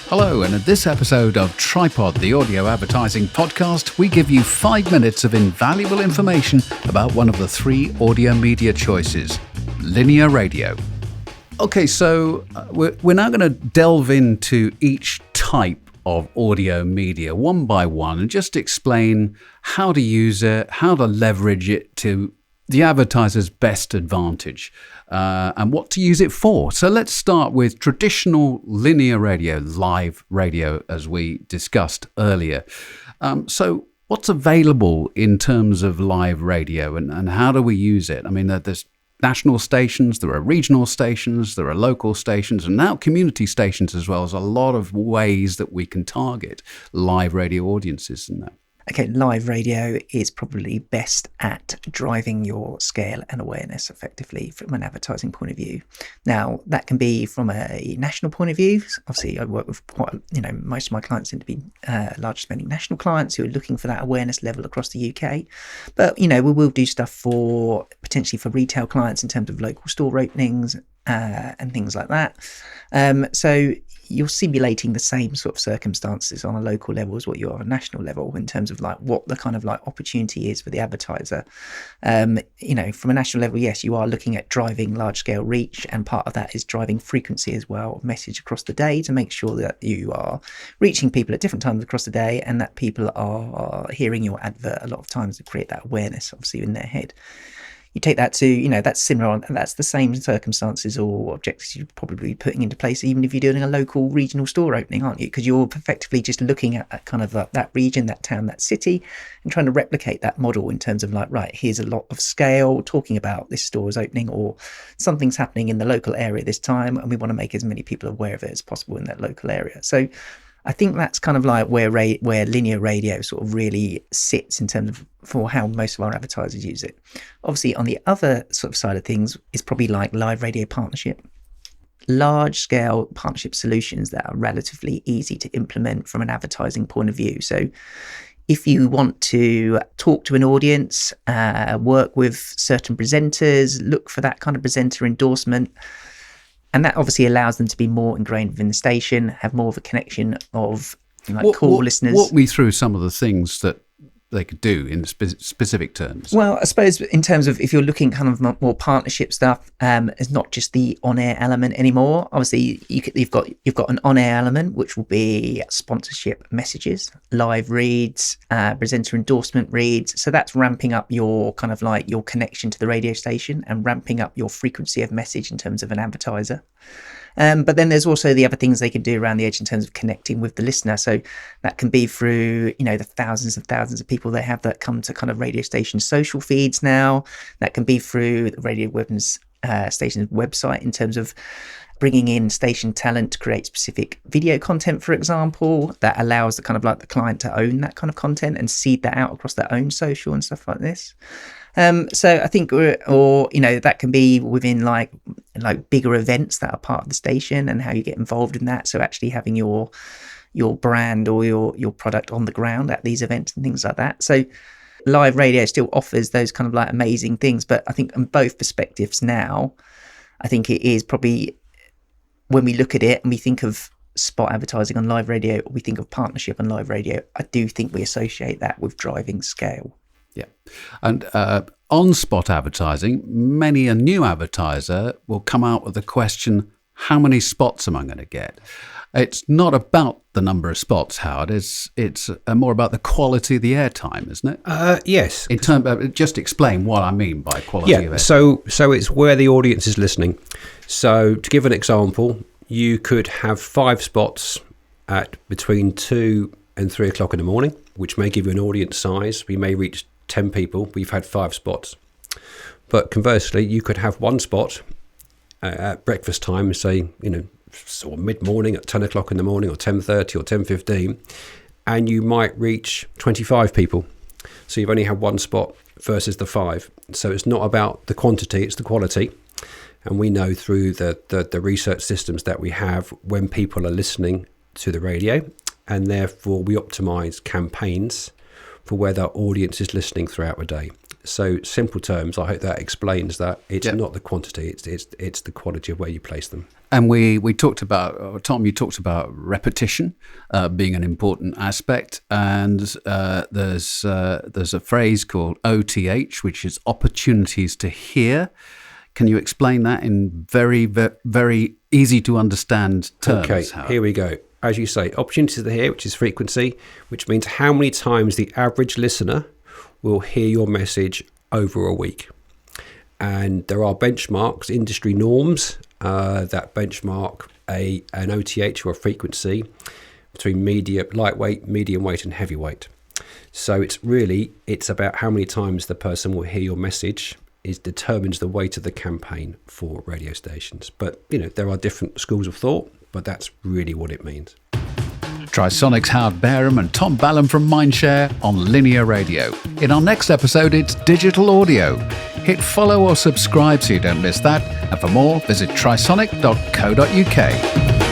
Hello, and in this episode of Tripod, the audio advertising podcast, we give you 5 minutes of invaluable information about one of the 3 audio media choices, linear radio. Okay, so we're now going to delve into each type of audio media one by one and just explain how to use it, how to leverage it to the advertiser's best advantage, and what to use it for. So let's start with traditional linear radio, live radio, as we discussed earlier. So what's available in terms of live radio, and how do we use it? I mean, there's national stations, there are regional stations, there are local stations, and now community stations as well. There's a lot of ways that we can target live radio audiences in that. Okay, live radio is probably best at driving your scale and awareness effectively from an advertising point of view. Now, that can be from a national point of view. Obviously, I work with most of my clients tend to be large spending national clients who are looking for that awareness level across the UK. But, we will do stuff for potentially for retail clients in terms of local store openings and things like that. So you're simulating the same sort of circumstances on a local level as what you are on a national level in terms of like what the kind of like opportunity is for the advertiser. From a national level, yes, you are looking at driving large scale reach, and part of that is driving frequency as well, message across the day to make sure that you are reaching people at different times across the day and that people are hearing your advert a lot of times to create that awareness, obviously, in their head. You take that to, that's similar, that's the same circumstances or objectives you're probably putting into place, even if you're doing a local regional store opening, aren't you? Because you're effectively just looking at that kind of that region, that town, that city, and trying to replicate that model in terms of like, right, here's a lot of scale, talking about this store is opening or something's happening in the local area this time, and we want to make as many people aware of it as possible in that local area. So I think that's kind of like where linear radio sort of really sits in terms of for how most of our advertisers use it. Obviously, on the other sort of side of things is probably like live radio partnership, large scale partnership solutions that are relatively easy to implement from an advertising point of view. So if you want to talk to an audience, work with certain presenters, look for that kind of presenter endorsement. And that obviously allows them to be more ingrained within the station, have more of a connection of core listeners. Walk me through some of the things that they could do in specific terms. Well, I suppose in terms of if you're looking kind of more partnership stuff, it's not just the on-air element anymore. Obviously, you've got an on-air element, which will be sponsorship messages, live reads, presenter endorsement reads. So that's ramping up your kind of like your connection to the radio station and ramping up your frequency of message in terms of an advertiser. But then there's also the other things they can do around the edge in terms of connecting with the listener. So that can be through, the thousands of people they have that come to kind of radio station social feeds now. That can be through the radio weapons station's website in terms of bringing in station talent to create specific video content, for example, that allows the kind of like the client to own that kind of content and seed that out across their own social and stuff like this. So I think, that can be within like bigger events that are part of the station and how you get involved in that. So actually having your brand or your product on the ground at these events and things like that. So live radio still offers those kind of like amazing things. But I think on both perspectives now, I think it is probably when we look at it and we think of spot advertising on live radio, or we think of partnership on live radio, I do think we associate that with driving scale. Yeah. And on spot advertising, many a new advertiser will come out with the question, how many spots am I going to get? It's not about the number of spots, Howard. It's more about the quality of the airtime, isn't it? Yes. In terms of, just explain what I mean by quality of airtime. So it's where the audience is listening. So to give an example, you could have 5 spots at between 2 and 3 o'clock in the morning, which may give you an audience size. We may reach 10 people. We've had 5 spots. But conversely, you could have 1 spot at breakfast time, say, sort of mid-morning at 10 o'clock in the morning or 10:30 or 10:15, and you might reach 25 people. So you've only had 1 spot versus the 5. So it's not about the quantity, it's the quality. And we know through the research systems that we have when people are listening to the radio, and therefore we optimize campaigns for where their audience is listening throughout the day. So simple terms, I hope that explains that. It's Yep. not the quantity, it's the quality of where you place them. And we talked about, Tom, you talked about repetition being an important aspect. And there's a phrase called OTH, which is opportunities to hear. Can you explain that in very, very easy to understand terms? Okay, here we go. As you say, opportunities to hear, which is frequency, which means how many times the average listener will hear your message over a week. And there are benchmarks, industry norms that benchmark an OTH or a frequency between lightweight, medium weight and heavyweight. So it's about how many times the person will hear your message determines the weight of the campaign for radio stations. But, there are different schools of thought, but that's really what it means. Trisonic's Howard Bareham and Tom Balaam from Mindshare on Linear Radio. In our next episode, it's digital audio. Hit follow or subscribe so you don't miss that. And for more, visit trisonic.co.uk.